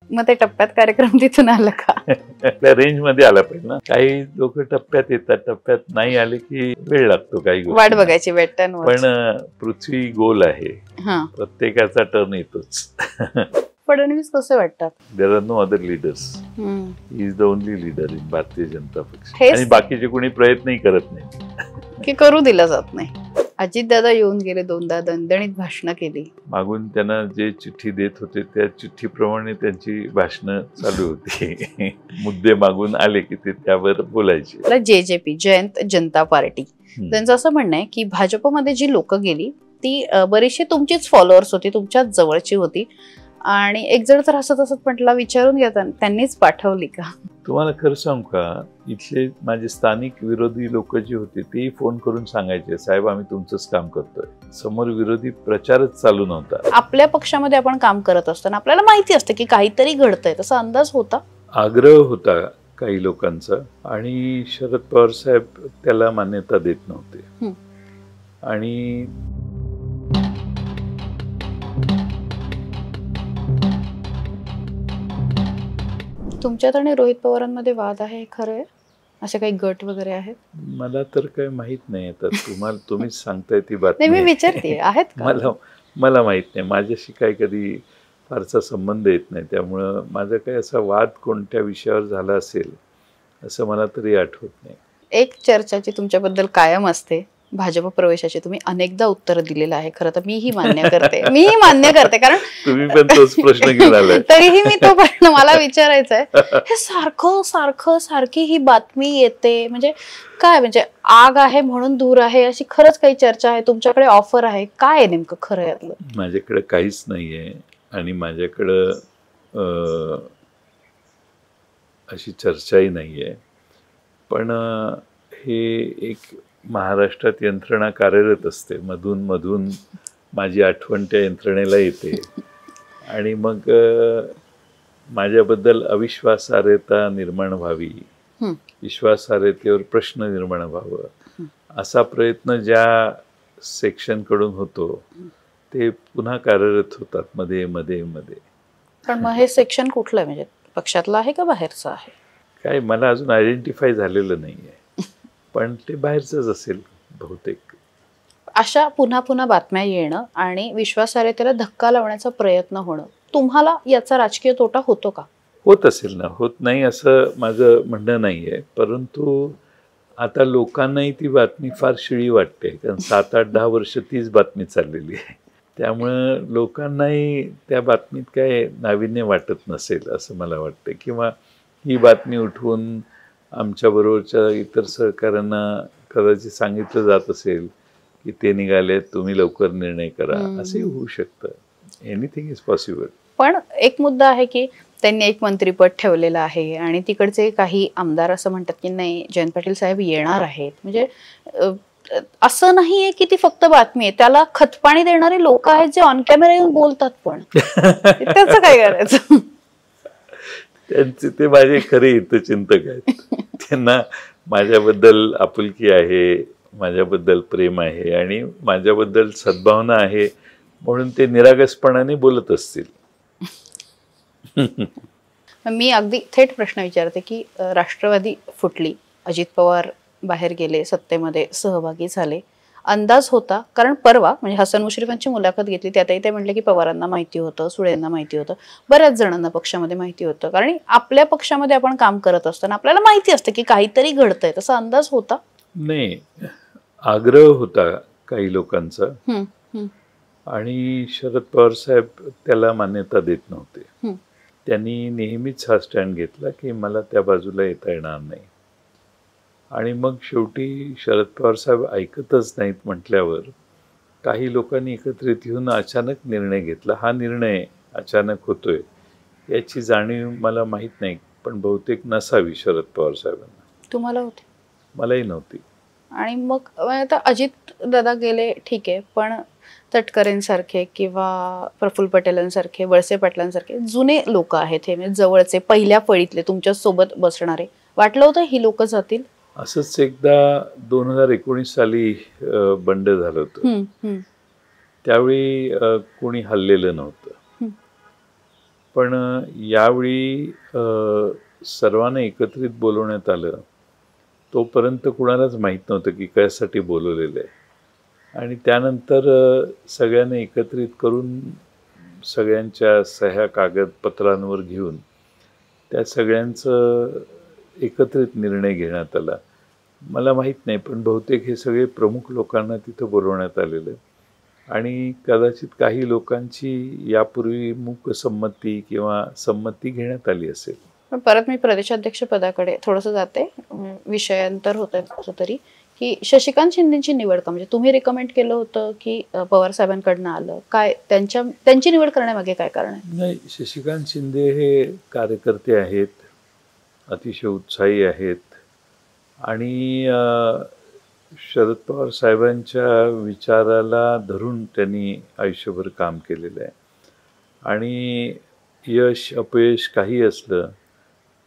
मग ते टप्प्यात कार्यक्रम तिथून आला का? त्या रेंज मध्ये आला पाहिजे ना. काही लोक टप्प्यात येतात, टप्प्यात नाही आले की वेळ लागतो काही गोष्टी. वाट बघायची वेट. पण पृथ्वी गोल आहे, प्रत्येकाचा टर्न येतोच. फडणवीस कसे वाटतात? There are no other leaders. He is the only leader in Bharatiya Janata पक्ष. आणि बाकीचे कोणी प्रयत्नही करत नाही की करू दिला जात नाही. अजितदादा येऊन गेले, दोनदा दणदणीत भाषणं केली. मागून त्यांना जे चिठ्ठी देत होते त्या चिठ्ठीप्रमाणे त्यांची भाषणं चालू होती. मुद्दे मागून आले की ते त्यावर बोलायचे. JJP, जयंत जनता पार्टी, त्यांचं असं म्हणणं आहे की भाजपमध्ये जी लोक गेली ती बरीचशी तुमचीच फॉलोअर्स होती, तुमच्याच जवळची होती. आणि एक जण तर हसत हसत म्हटला, विचारून घ्या त्यांनीच पाठवली का? तुम्हाला खरं सांगू का, इथले माझे स्थानिक विरोधी लोक जे होते ते फोन करून सांगायचे, साहेब आम्ही तुमचंच काम करतोय. समोर विरोधी प्रचारच चालू नव्हता. आपल्या पक्षामध्ये आपण काम करत असताना आपल्याला माहिती असतं की काहीतरी घडतंय, तसा अंदाज होता? आग्रह होता काही लोकांचा, आणि शरद पवार साहेब त्याला मान्यता देत नव्हते. आणि तुमच्यात आणि रोहित पवारांमध्ये वाद आहे, खरं आहे? असे काही गट वगैरे आहेत? मला तर काही माहित नाही. आता तुम्हीच सांगताय ती बातमी. मी विचारते, आहेत का? मला माहित नाही. माझ्याशी काही कधी फारसा संबंध येत नाही, त्यामुळं माझा काही असा वाद कोणत्या विषयावर झाला असेल असं मला तरी आठवत नाही. एक चर्चाची तुमच्याबद्दल कायम असते, भाजप प्रवेशाची तुम्ही अनेकदा उत्तर दिलेलं आहे. खरं तर मीही मान्य करते कारण तुम्ही पण तोच प्रश्न घेऊन आलाय. तरीही मी तो प्रश्न मला विचारायचा आहे. हे सारखी ही बातमी येते, म्हणजे काय, म्हणजे आग आहे म्हणून दूर आहे अशी खरंच काही चर्चा आहे? तुमच्याकडे ऑफर आहे काय नेमकं खरं यातलं? माझ्याकडे काहीच नाहीये आणि माझ्याकडं अशी चर्चाही नाहीये. पण हे एक महाराष्ट्रात यंत्रणा कार्यरत असते. मधून मधून माझी आठवण त्या यंत्रणेला येते आणि मग माझ्याबद्दल अविश्वासार्हता निर्माण व्हावी, विश्वासार्हतेवर प्रश्न निर्माण व्हावं, असा प्रयत्न ज्या सेक्शनकडून होतो ते पुन्हा कार्यरत होतात मध्ये मध्ये मध्ये. पण मग हे सेक्शन कुठलं आहे, म्हणजे पक्षातलं आहे का बाहेरचं आहे? काय मला अजून आयडेंटिफाय झालेलं नाहीये, पण ते बाहेरचंच असेल बहुतेक. अशा पुन्हा पुन्हा बातम्या येणं आणि विश्वासार्हतेला धक्का लावण्याचा प्रयत्न होणं, तुम्हाला याचा राजकीय तोटा होतो का? होत असेल ना, होत नाही असं माझं म्हणणं नाहीये. परंतु आता लोकांनाही ती बातमी फार शिळी वाटते, कारण 7-8-10 वर्ष तीच बातमी चाललेली आहे. त्यामुळं लोकांनाही त्या बातमीत काय नाविन्य वाटत नसेल असं मला वाटतं. किंवा ही बातमी उठवून आमच्याबरोबरच्या इतर सहकाऱ्यांना कदाचित सांगितलं जात असेल की ते निघाले, तुम्ही लवकर निर्णय करा, असंही होऊ शकतं. Anything is possible. पण एक मुद्दा आहे की त्यांनी एक मंत्रीपद ठेवलेलं आहे आणि तिकडचे काही आमदार असं म्हणतात की नाही, जयंत पाटील साहेब येणार आहेत. म्हणजे असं नाहीये की ती फक्त बातमी आहे, त्याला खतपाणी देणारे लोक आहेत जे ऑन कॅमेरा येऊन बोलतात. पण त्याचं काय करायचं? त्यांचे ते माझे खरे हितचिंतक आहेत. त्यांना माझ्याबद्दल आपुलकी आहे, माझ्याबद्दल प्रेम आहे आणि माझ्याबद्दल सद्भावना आहे, म्हणून ते निरागसपणाने बोलत असतील. मी अगदी थेट प्रश्न विचारते की राष्ट्रवादी फुटली, अजित पवार बाहेर गेले, सत्तेमध्ये सहभागी झाले, अंदाज होता? कारण परवा म्हणजे हसन मुश्रीफांची मुलाखत घेतली, त्यातही ते म्हटले की पवारांना माहिती होतं, सुळेंना माहिती होतं, बऱ्याच जणांना पक्षामध्ये माहिती होतं. कारण आपल्या पक्षामध्ये आपण काम करत असताना आपल्याला माहिती असतं की काहीतरी घडतंय, तसा अंदाज होता? नाही, आग्रह होता काही लोकांचा आणि शरद पवार साहेब त्याला मान्यता देत नव्हते. त्यांनी नेहमीच हा स्टँड घेतला की मला त्या बाजूला येता येणार नाही. आणि मग शेवटी शरद पवार साहेब ऐकतच नाहीत म्हटल्यावर काही लोकांनी एकत्रित येऊन अचानक निर्णय घेतला. हा निर्णय अचानक होतोय याची जाणीव मला माहीत नाही, पण बहुतेक नसावी शरद पवार साहेबांना. तुम्हाला होती? मलाही नव्हती. आणि मग आता अजित दादा गेले, ठीक आहे, पण तटकरेंसारखे किंवा प्रफुल्ल पटेलांसारखे, वळसे पाटलांसारखे जुने लोक आहेत, हे म्हणजे जवळचे पहिल्या फळीतले तुमच्या सोबत बसणारे, वाटलं होतं ही लोक जातील? असंच एकदा 2019 साली बंड झालं होतं. त्यावेळी कोणी हल्लेलं नव्हतं, पण यावेळी सर्वांना एकत्रित बोलवण्यात आलं. तोपर्यंत कुणालाच माहीत नव्हतं की कशासाठी बोलवलेलं आहे. आणि त्यानंतर सगळ्यांना एकत्रित करून सगळ्यांच्या सह्या कागदपत्रांवर घेऊन त्या सगळ्यांचं एकत्रित निर्णय घेण्यात आला. मला माहीत नाही, पण बहुतेक हे सगळे प्रमुख लोकांना तिथं बोलवण्यात आलेलं आणि कदाचित काही लोकांची यापूर्वी मूकसंमती किंवा संमती घेण्यात आली असेल. पण परत मी प्रदेशाध्यक्ष पदाकडे थोडंसं जाते, विषयांतर होत आहे कसं तरी, की शशिकांत शिंदेची निवड का, म्हणजे तुम्ही रिकमेंड केलं होतं की पवार साहेबांकडनं आलं, काय त्यांची निवड करण्यामागे काय कारण आहे? नाही, शशिकांत शिंदे हे कार्यकर्ते आहेत, अतिशय उत्साही आहेत आणि शरद पवार साहेबांच्या विचाराला धरून त्यांनी आयुष्यभर काम केलेलं आहे. आणि यश अपयश काही असलं,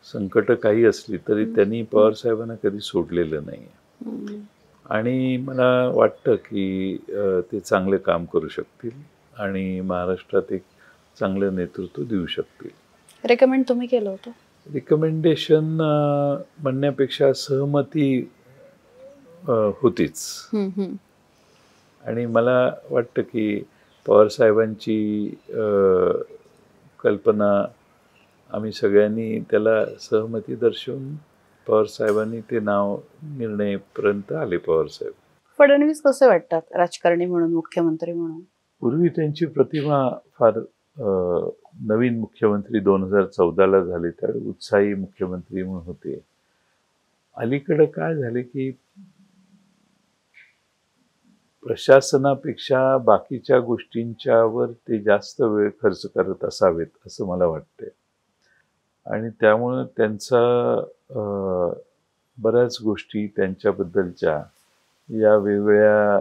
संकट काही असली तरी त्यांनी पवार साहेबांना कधी सोडलेलं नाही. आणि मला वाटतं की ते चांगलं काम करू शकतील आणि महाराष्ट्रात एक चांगलं नेतृत्व देऊ शकतील. रेकमेंड तुम्ही केलं होतं? रिकमेंडेशन म्हणण्यापेक्षा सहमती होतीच. आणि मला वाटतं की पवार साहेबांची कल्पना आम्ही सगळ्यांनी त्याला सहमती दर्शवून पवार साहेबांनी ते नाव निर्णयपर्यंत आले. पवार साहेब. फडणवीस कसे वाटतात राजकारणी म्हणून, मुख्यमंत्री म्हणून? पूर्वी त्यांची प्रतिमा फार नवीन मुख्यमंत्री 2014ला झाले त्यावेळी उत्साही मुख्यमंत्री म्हणून होते. अलीकडे काय झाले की प्रशासनापेक्षा बाकीच्या गोष्टींच्यावर ते जास्त वेळ खर्च करत असावेत असं मला वाटतंय. आणि त्यामुळं त्यांचा बऱ्याच गोष्टी त्यांच्याबद्दलच्या या वेगवेगळ्या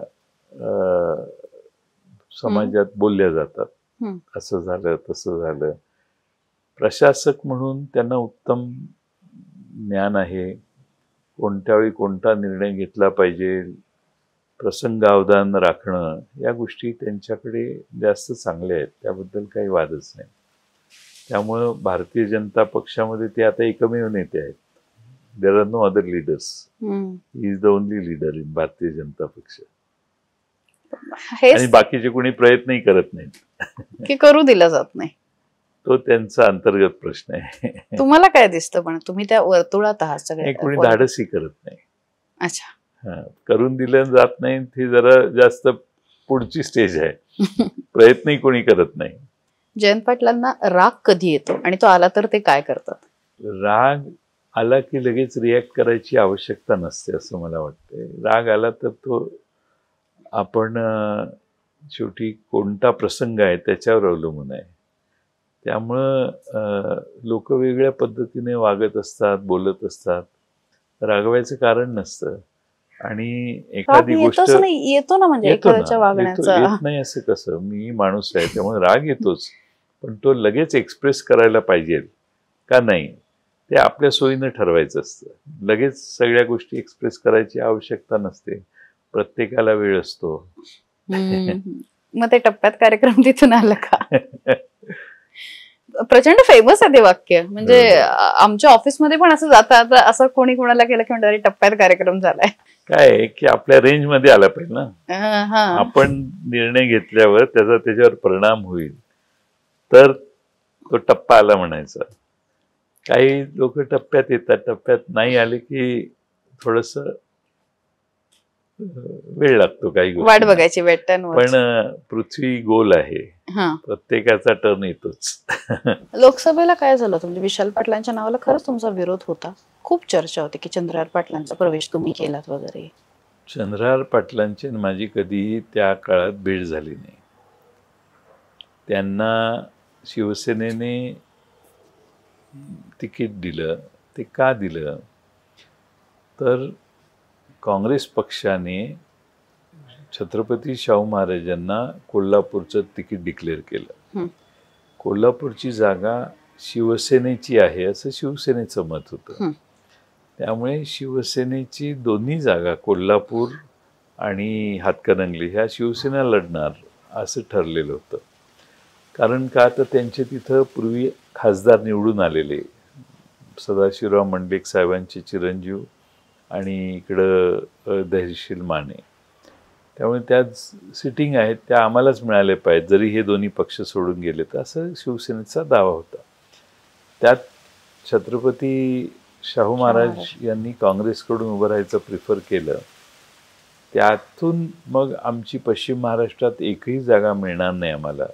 समाजात बोलल्या जातात. असं झालं तसं झालं. प्रशासक म्हणून त्यांना उत्तम ज्ञान आहे, कोणत्या वेळी कोणता निर्णय घेतला पाहिजे, प्रसंगावधान राखणं, या गोष्टी त्यांच्याकडे जास्त चांगल्या आहेत, त्याबद्दल काही वादच नाही. त्यामुळं भारतीय जनता पक्षामध्ये ते आता एकमेव नेते आहेत. There are no other leaders. He is the only leader in Bharatiya Janata पक्ष. आणि बाकीचे कोणी प्रयत्नही करत नाहीत की करू दिला जात नाही. तो त्यांचा अंतर्गत प्रश्न आहे. तुम्हाला काय दिसतं, पण तुम्ही त्या वर्तुळात आहात सगळे, कोणी धाडसही करत नाही. अच्छा. करून दिलं जात नाही, ती जरा जास्त पुढची स्टेज आहे. प्रयत्नही कोणी करत नाही. जयंत पाटलांना राग कधी येतो आणि तो आला तर ते काय करतात? राग आला की लगेच रिॲक्ट करायची आवश्यकता नसते असं मला वाटतंय. राग आला तर तो आपण शेवटी कोणता प्रसंग आहे त्याच्यावर अवलंबून आहे. त्यामुळं लोक वेगळ्या पद्धतीने वागत असतात, बोलत असतात. रागवायचं कारण नसतं. आणि एखादी गोष्ट येतो ना, म्हणजे एखाद्याच्या वागण्याचा येत नाही असं कसं? मी माणूस आहे त्यामुळे राग येतोच, पण तो लगेच एक्सप्रेस करायला पाहिजे का नाही ते आपल्या सोयीनं ठरवायचं असतं. लगेच सगळ्या गोष्टी एक्सप्रेस करायची आवश्यकता नसते. प्रत्येकाला वेळ असतो. मग ते टप्प्यात कार्यक्रम तिथून आला का? प्रचंड फेमस आहे ते वाक्य. म्हणजे आमच्या ऑफिसमध्ये पण असं जातात, असं कोणी कोणाला केलं की म्हणतात टप्प्यात कार्यक्रम झालाय. काय की आपल्या रेंज मध्ये आला पाहिजे ना. आपण निर्णय घेतल्यावर त्याचा त्याच्यावर परिणाम होईल तर तो टप्पा आला म्हणायचा. काही लोक टप्प्यात येतात, टप्प्यात नाही आले की थोडस वेळ लागतो काही गोष्टी, वाट बघायची वेटन. पण पृथ्वी गोल आहे, प्रत्येकाचा टर्न येतोच. लोकसभेला काय झालं? म्हणजे विशाल पाटलांच्या नावाला खरंच तुमचा विरोध होता, खूप चर्चा होती की चंद्रहार पाटलांचा प्रवेश तुम्ही केलात वगैरे. चंद्रहार पाटलांची माझी कधीही त्या काळात भेट झाली नाही. त्यांना शिवसेनेने तिकीट दिलं. ते का दिलं तर काँग्रेस पक्षाने छत्रपती शाहू महाराजांना कोल्हापूरचं तिकीट डिक्लेअर केलं. कोल्हापूरची जागा शिवसेनेची आहे असं शिवसेनेचं मत होतं. त्यामुळे शिवसेनेची दोन्ही जागा, कोल्हापूर आणि हातकणंगले, ह्या शिवसेना लढणार असं ठरलेलं होतं. कारण का तर त्यांचे तिथं पूर्वी खासदार निवडून आलेले सदाशिवराव मंडलिक साहेबांचे चिरंजीव आणि इकडं धैर्यशील माने, त्यामुळे त्या सिटिंग आहेत त्या आम्हालाच मिळाल्या पाहिजेत जरी हे दोन्ही पक्ष सोडून गेले तर, असं शिवसेनेचा दावा होता. त्यात छत्रपती शाहू महाराज यांनी काँग्रेसकडून उभं राहायचं प्रिफर केलं. त्यातून मग आमची पश्चिम महाराष्ट्रात एकही जागा मिळणार नाही आम्हाला,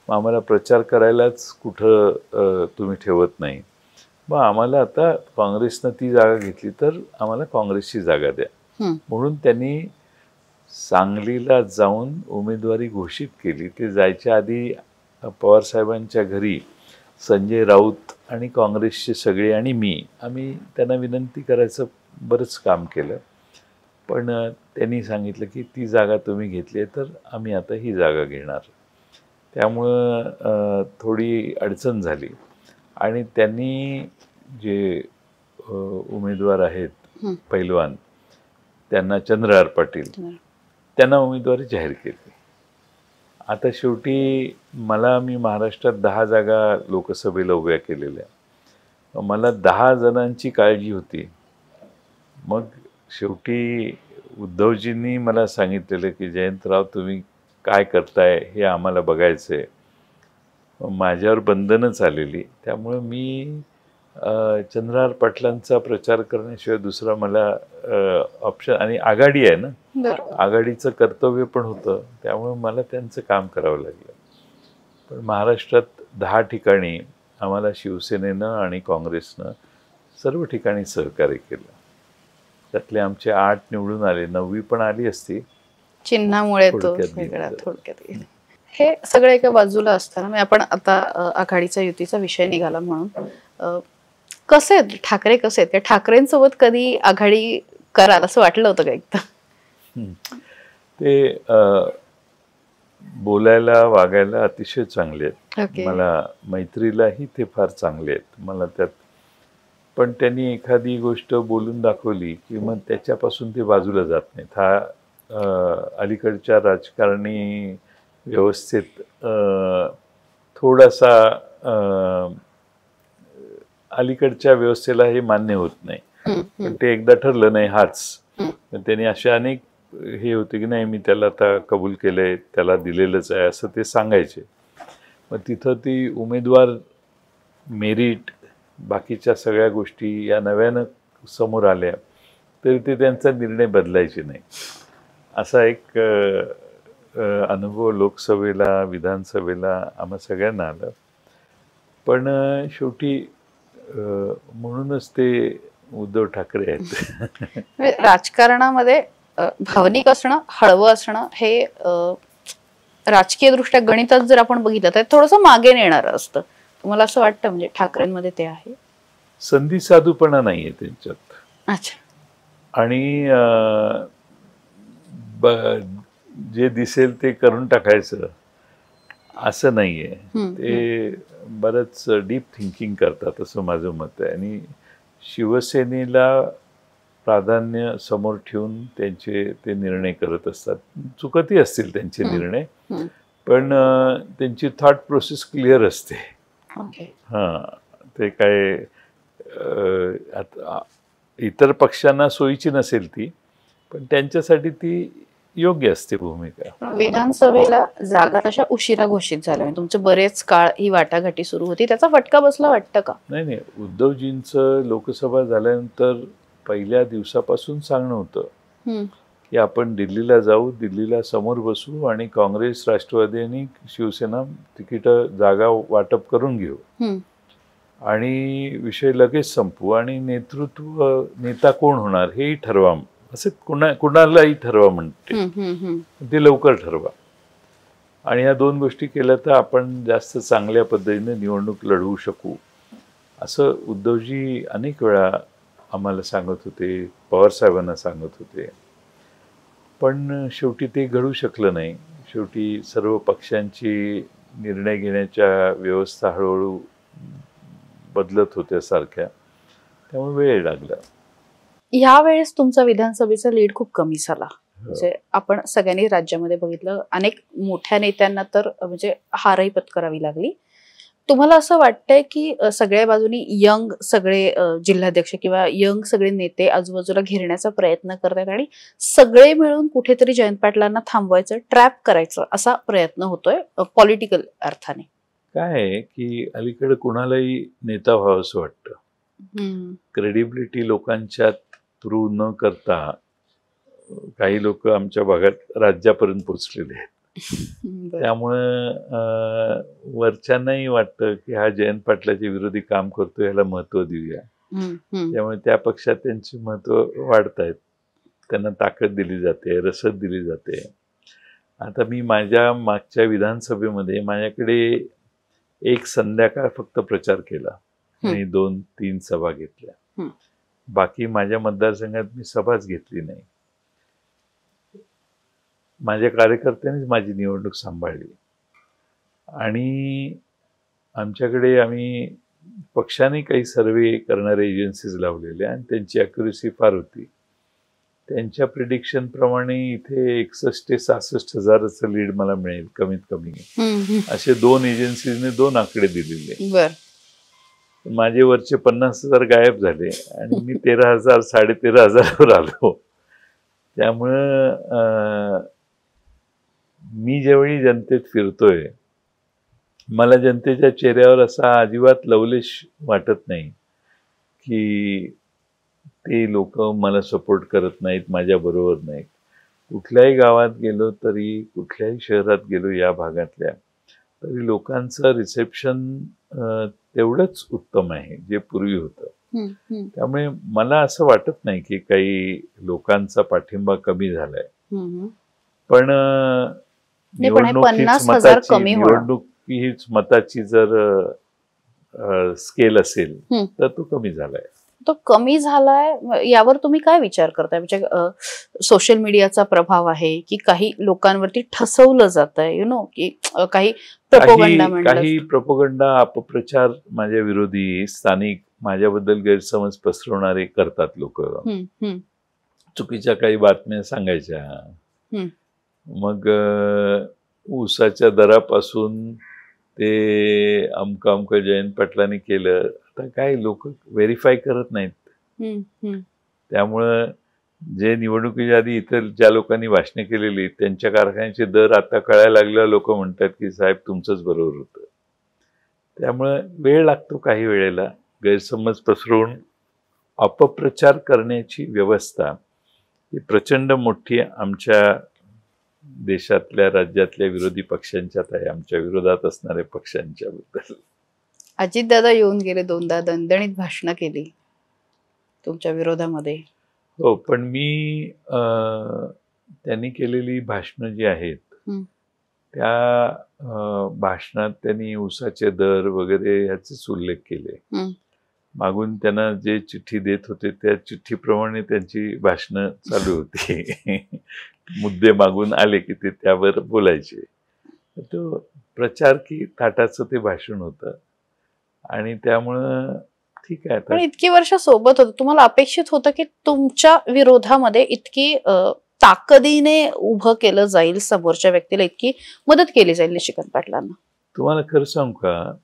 मग आम्हाला प्रचार करायलाच कुठं तुम्ही ठेवत नाही, मग आम्हाला आता काँग्रेसनं ती जागा घेतली तर आम्हाला काँग्रेसची जागा द्या. म्हणून त्यांनी सांगलीला जाऊन उमेदवारी घोषित केली. ते जायच्या आधी पवारसाहेबांच्या घरी संजय राऊत आणि काँग्रेसचे सगळे आणि आम्ही त्यांना विनंती करायचं बरंच काम केलं, पण त्यांनी सांगितलं की ती जागा तुम्ही घेतली आहे तर आम्ही आता ही जागा घेणार. त्यामुळं थोडी अडचण झाली आणि त्यांनी जे उमेदवार आहेत पैलवान त्यांना चंद्रहार पाटील त्यांना उमेदवारी जाहीर केली. आता शेवटी मी महाराष्ट्रात 10 जागा लोकसभेला उभ्या केलेल्या, मला 10 जणांची काळजी होती. मग शेवटी उद्धवजींनी मला सांगितलेलं की जयंतराव तुम्ही काय करताय हे आम्हाला बघायचं आहे. माझ्यावर बंधनच आलेली, त्यामुळे मी चंद्रहार पाटलांचा प्रचार करण्याशिवाय दुसरा मला ऑप्शन, आणि आघाडी आहे ना, आघाडीचं कर्तव्य पण होतं, त्यामुळे मला त्यांचं काम करावं लागलं. पण महाराष्ट्रात 10 ठिकाणी आम्हाला शिवसेनेनं आणि काँग्रेसनं सर्व ठिकाणी सहकार्य केलं. त्यातले आमचे 8 निवडून आले, 9वी पण आली असती चिन्हामुळे. थोडक्यात हे सगळं एका बाजूला असताना आपण आता आघाडीचा युतीचा विषय निघाला म्हणून, कसे आहेत ठाकरे, कसे आहेत? ठाकरेंसोबत कधी आघाडी कराल असं वाटलं होतं का एकदा? ते बोलायला वागायला अतिशय चांगले आहेत. मला मैत्रीलाही ते फार चांगले आहेत मला त्यात. पण त्यांनी एखादी गोष्ट बोलून दाखवली की मग त्याच्यापासून ते बाजूला जात नाहीत. हा अलीकडच्या राजकारणी व्यवस्थेत थोडासा अलीकडच्या व्यवस्थेला हे मान्य होत नाही. पण ते एकदा ठरलं नाही हाच, त्यांनी असे अनेक हे होते की नाही मी त्याला आता कबूल केलंय, त्याला दिलेलंच आहे असं ते सांगायचे. मग तिथं ती उमेदवार मेरिट बाकीच्या सगळ्या गोष्टी या नव्यानं समोर आल्या तरी ते त्यांचा निर्णय बदलायचे नाही. असा एक अनुभव लोकसभेला विधानसभेला आम्हा सगळ्यांना आलं. पण शेवटी म्हणूनच ते उद्धव ठाकरे आहेत. राजकारणामध्ये भावनिक असणं, हळवं असणं हे राजकीय दृष्ट्या गणितात जर आपण बघितलं तर थोडंसं मागे नेणारं असतं. तुम्हाला असं वाटतं म्हणजे ठाकरेंमध्ये ते आहे? संधी साधूपणा नाहीये त्यांच्यात. अच्छा. आणि जे दिसेल ते करून टाकायचं असं नाहीये. ते बरंच डीप थिंकिंग करतात असं माझं मत आहे. आणि शिवसेनेला प्राधान्य समोर ठेवून त्यांचे ते निर्णय करत असतात. चुकतही असतील त्यांचे निर्णय, पण त्यांची थॉट प्रोसेस क्लिअर असते. ते काय इतर पक्षांना सोयीची नसेल ती, पण त्यांच्यासाठी ती योग्य असते भूमिका. विधानसभेला जागा तशा उशिरा घोषित झाल्या, तुमचे बरेच काळ ही वाटाघाटी सुरू होती, त्याचा फटका बसला वाटतं का? नाही, उद्धवजींचं लोकसभा झाल्यानंतर पहिल्या दिवसापासून सांगणं होतं की आपण दिल्लीला जाऊ, दिल्लीला समोर बसू आणि काँग्रेस, राष्ट्रवादी आणि शिवसेना तिकीट जागा वाटप करून घेऊ आणि विषय लगेच संपवू आणि नेता कोण होणार हेही ठरवा, असं कुणालाही ठरवा म्हणते, ते लवकर ठरवा. आणि ह्या 2 गोष्टी केल्या तर आपण जास्त चांगल्या पद्धतीने निवडणूक लढवू शकू असं उद्धवजी अनेक वेळा आम्हाला सांगत होते, पवारसाहेबांना सांगत होते. पण शेवटी ते घडू शकलं नाही. शेवटी सर्व पक्षांची निर्णय घेण्याच्या व्यवस्था हळूहळू बदलत होत्या सारख्या, त्यामुळे वेळ लागला. यावेळेस तुमचा विधानसभेचा लीड खूप कमी झाला. म्हणजे आपण सगळ्यांनी राज्यामध्ये बघितलं, अनेक मोठ्या नेत्यांना तर म्हणजे हारही पत्करावी लागली. तुम्हाला असं वाटतंय की सगळ्या बाजूनी यंग सगळे जिल्हाध्यक्ष किंवा यंग सगळे नेते आजूबाजूला घेरण्याचा प्रयत्न करतात आणि सगळे मिळून कुठेतरी जयंत पाटलांना थांबवायचं, ट्रॅप करायचं असा प्रयत्न होतोय पॉलिटिकल अर्थाने? काय आहे की अलीकडे कुणालाही नेता व्हावं असं वाटतं. क्रेडिबिलिटी लोकांच्या थ्रू न करता काही लोक आमच्या भागात राज्यापर्यंत पोचलेले आहेत. त्यामुळे वरच्यांनाही वाटतं की हा जयंत पाटलाच्या विरोधी काम करतो, याला महत्व देऊया. त्यामुळे त्या पक्षात त्यांची महत्व वाढतायत, त्यांना ताकद दिली जाते, रसद दिली जाते. आता मी माझ्या मागच्या विधानसभेमध्ये माझ्याकडे एक संध्याकाळ फक्त प्रचार केला आणि 2-3 सभा घेतल्या. बाकी माझ्या मतदारसंघात मी सभाच घेतली नाही. माझ्या कार्यकर्त्यांनीच माझी निवडणूक सांभाळली. आणि आमच्याकडे आम्ही पक्षाने काही सर्वे करणारे एजन्सीज लावलेले आणि त्यांची ॲक्युरेसी फार होती. त्यांच्या प्रिडिक्शन प्रमाणे इथे 61 ते 66 हजाराचं लीड मला मिळेल कमीत कमी, असे 2 एजन्सीजने 2 आकडे दिलेले. माझे वरचे 50,000 गायब झाले आणि मी 13,000 13,500वर आलो. त्यामुळं मी ज्यावेळी जनतेत फिरतोय, मला जनतेच्या चेहऱ्यावर असा अजिबात लवलेश वाटत नाही की ते लोक मला सपोर्ट करत नाहीत, माझ्या बरोबर नाहीत. कुठल्याही गावात गेलो तरी, कुठल्याही शहरात गेलो या भागातल्या, तरी लोकांचं रिसेप्शन तेवढंच उत्तम आहे जे पूर्वी होतं. त्यामुळे मला असं वाटत नाही की काही लोकांचा पाठिंबा कमी झालाय. पण निवडणूक हीच मताची जर स्केल असेल तर तो कमी झालाय. तो कमी झालाय यावर तुम्ही काय विचार करताय? म्हणजे सोशल मीडियाचा प्रभाव आहे की काही लोकांवरती ठसवलं जात आहे, की काही प्रोपगंडा अपप्रचार माझ्या विरोधी स्थानिक माझ्याबद्दल गैरसमज पसरवणारे करतात लोक. चुकीच्या काही बातम्या सांगायच्या, मग ऊसाच्या दरापासून ते अमकं जयंत पाटलांनी केलं. आता काय लोक व्हेरीफाय करत नाहीत. त्यामुळं जे निवडणुकीच्या आधी इतर ज्या लोकांनी भाषणे केलेली त्यांच्या कारखान्याचे दर आता कळायला लागल्या, लोक म्हणतात की साहेब तुमचंच बरोबर होतं. त्यामुळं वेळ लागतो काही वेळेला. गैरसमज पसरवून अपप्रचार करण्याची व्यवस्था ही प्रचंड मोठी आमच्या देशातल्या राज्यातल्या विरोधी पक्षांच्यात आहे, आमच्या विरोधात असणाऱ्या पक्षांच्या बद्दल. अजितदादा येऊन गेले, 2दा दणदणीत भाषणं केली तुमच्या विरोधामध्ये. हो, पण मी त्यांनी केलेली भाषणं जी आहेत त्या भाषणात त्यांनी ऊसाचे दर वगैरे ह्याचेच उल्लेख केले. मागून त्यांना जे चिठ्ठी देत होते त्या चिठ्ठीप्रमाणे त्यांची भाषणं चालू होती. मुद्दे मागून आले की ते त्यावर बोलायचे. तो प्रचार की ताटाचं ते भाषण होतं आणि त्यामुळं ठीक आहे. पण इतकी वर्ष सोबत होतं, तुम्हाला अपेक्षित होतं की तुमच्या विरोधामध्ये इतकी ताकदीने उभं केलं जाईल, समोरच्या व्यक्तीला इतकी मदत केली जाईल निशिकांत पाटलांना? तुम्हाला खरं सांगू का,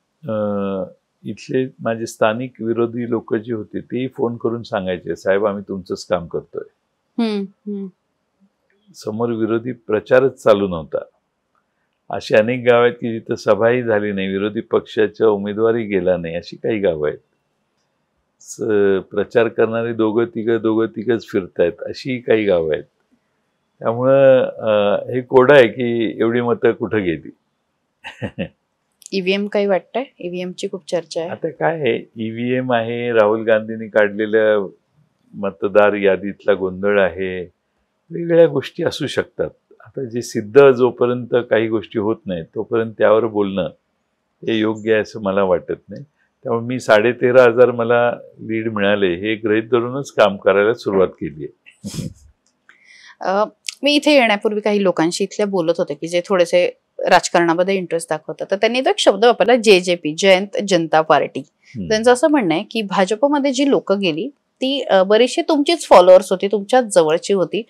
इथले माझे स्थानिक विरोधी लोक जे होते ते फोन करून सांगायचे, साहेब आम्ही तुमचंच काम करतोय. समोर विरोधी प्रचारच चालू नव्हता. अशी अनेक गाव आहेत की जिथं सभाही झाली नाही, विरोधी पक्षाच्या उमेदवारी गेला नाही, अशी काही गावं आहेत. प्रचार करणारे दोघं तिघच फिरतायत, अशी काही गावं आहेत. त्यामुळं हे कोड आहे की एवढी मतं कुठं गेली. ईव्हीएम काही वाटतंय? ईव्हीएमची खूप चर्चा आहे. आता काय आहे, ईव्हीएम आहे, राहुल गांधींनी काढलेल्या मतदार यादीतला गोंधळ आहे, वेगवेगळ्या गोष्टी असू शकतात. आता जे सिद्ध जोपर्यंत काही गोष्टी होत नाहीत तोपर्यंत त्यावर बोलणं हे योग्य आहे असं मला वाटत नाही. त्यामुळे मी 13,500 मला लीड मिळाले हे गृहीत धरूनच काम करायला सुरुवात केली आहे. मी इथे येण्यापूर्वी काही लोकांशी इथल्या बोलत होते की जे थोडेसे राजकारणामध्ये इंटरेस्ट दाखवतात, तर त्यांनी तो एक शब्द वापरला, JJP, जयंत जनता पार्टी. त्यांचं असं म्हणणं आहे की भाजपमध्ये जी लोक गेली ती बरीचशी तुमचीच फॉलोअर्स होती, तुमच्याच जवळची होती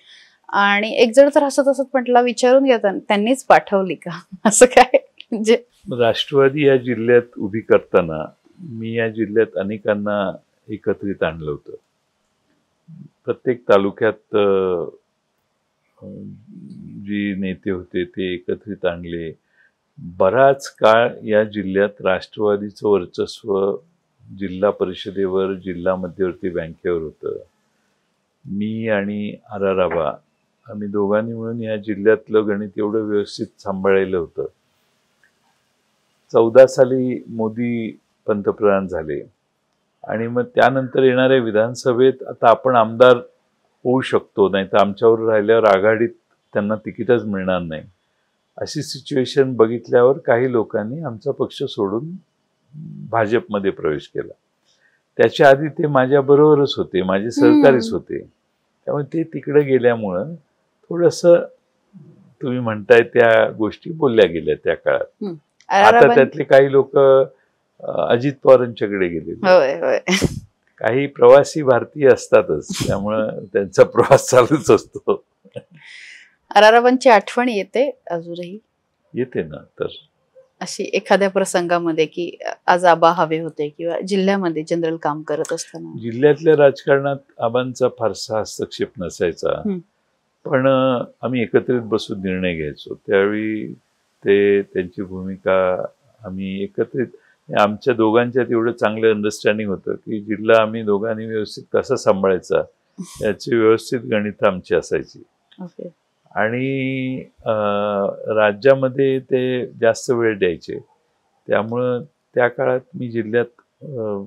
आणि एक जण तर हसत हसत म्हटला, विचारून घ्या त्यांनीच पाठवली का, असं काय म्हणजे. राष्ट्रवादी या जिल्ह्यात उभी करताना मी या जिल्ह्यात अनेकांना एकत्रित आणलं होतं. प्रत्येक तालुक्यात जी नेते होते ते एकत्रित आणले. बराच काळ या जिल्ह्यात राष्ट्रवादीचं वर्चस्व जिल्हा परिषदेवर, जिल्हा मध्यवर्ती बँकेवर होतं. मी आणि आराराबा आम्ही दोघांनी मिळून या जिल्ह्यातलं गणित एवढं व्यवस्थित सांभाळलेलं होतं. 14 साली मोदी पंतप्रधान झाले आणि मग त्यानंतर येणाऱ्या विधानसभेत आता आपण आमदार होऊ शकतो, नाही तर आमच्यावर राहिल्यावर आघाडीत त्यांना तिकीटच मिळणार नाही, अशी सिच्युएशन बघितल्यावर काही लोकांनी आमचा पक्ष सोडून भाजपमध्ये प्रवेश केला. त्याच्या आधी ते माझ्याबरोबरच होते, माझे सहकारीच होते. त्यामुळे ते तिकडे गेल्यामुळं थोडंसं तुम्ही म्हणताय त्या गोष्टी बोलल्या गेल्या त्या काळात. आता त्यातले काही लोक अजित पवारांच्याकडे गेले. काही प्रवासी भारतीय असतातच, त्यामुळं त्यांचा प्रवास चालूच असतो. आराराबांची आठवण येते अजूनही? येते ना. तर अशी एखाद्या प्रसंगामध्ये की आज आबा हवे होते, किंवा जिल्ह्यामध्ये जनरल काम करत असताना? जिल्ह्यातल्या राजकारणात आबांचा फारसा हस्तक्षेप नसायचा, पण आम्ही एकत्रित बसून निर्णय घ्यायचो. त्यावेळी त्यांची भूमिका आम्ही एकत्रित, आमच्या दोघांच्यात एवढं चांगलं अंडरस्टँडिंग होतं की जिल्हा आम्ही दोघांनी व्यवस्थित कसा सांभाळायचा याची व्यवस्थित गणितं आमची असायची. आणि राज्यामध्ये ते जास्त वेळ द्यायचे, त्यामुळं त्या काळात मी जिल्ह्यात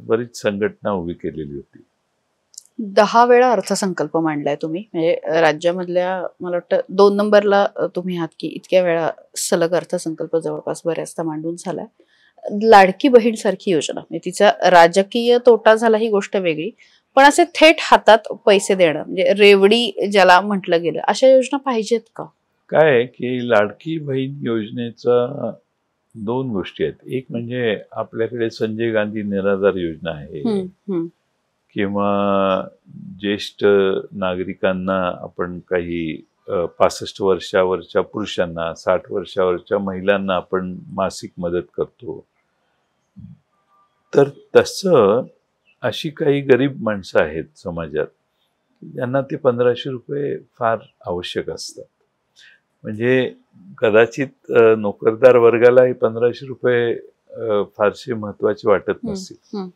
बरीच संघटना उभी केलेली होती. 10 वेळा अर्थसंकल्प मांडलाय तुम्ही, म्हणजे राज्यामधल्या मला वाटतं 2 नंबरला तुम्ही आहात की इतक्या वेळा सलग अर्थसंकल्प जवळपास बऱ्याचदा मांडून झालाय. लाडकी बहीण सारखी योजना, म्हणजे तिचा राजकीय तोटा झाला ही गोष्ट वेगळी, पण असे थेट हातात पैसे देणं, म्हणजे रेवडी ज्याला म्हटलं गेलं, अशा योजना पाहिजेत का? काय की लाडकी बहीण योजनेचा 2 गोष्टी आहेत. एक म्हणजे आपल्याकडे संजय गांधी निराधार योजना आहे, किंवा ज्येष्ठ नागरिकांना आपण काही 65 वर्षावरच्या पुरुषांना, 60 वर्षावरच्या महिलांना आपण मासिक मदत करतो. तर तसं अशी काही गरीब माणसं आहेत समाजात, यांना ते 1500 रुपये फार आवश्यक असतात. म्हणजे कदाचित नोकरदार वर्गाला हे 1500 रुपये फारसे महत्त्वाचे वाटत नसतील.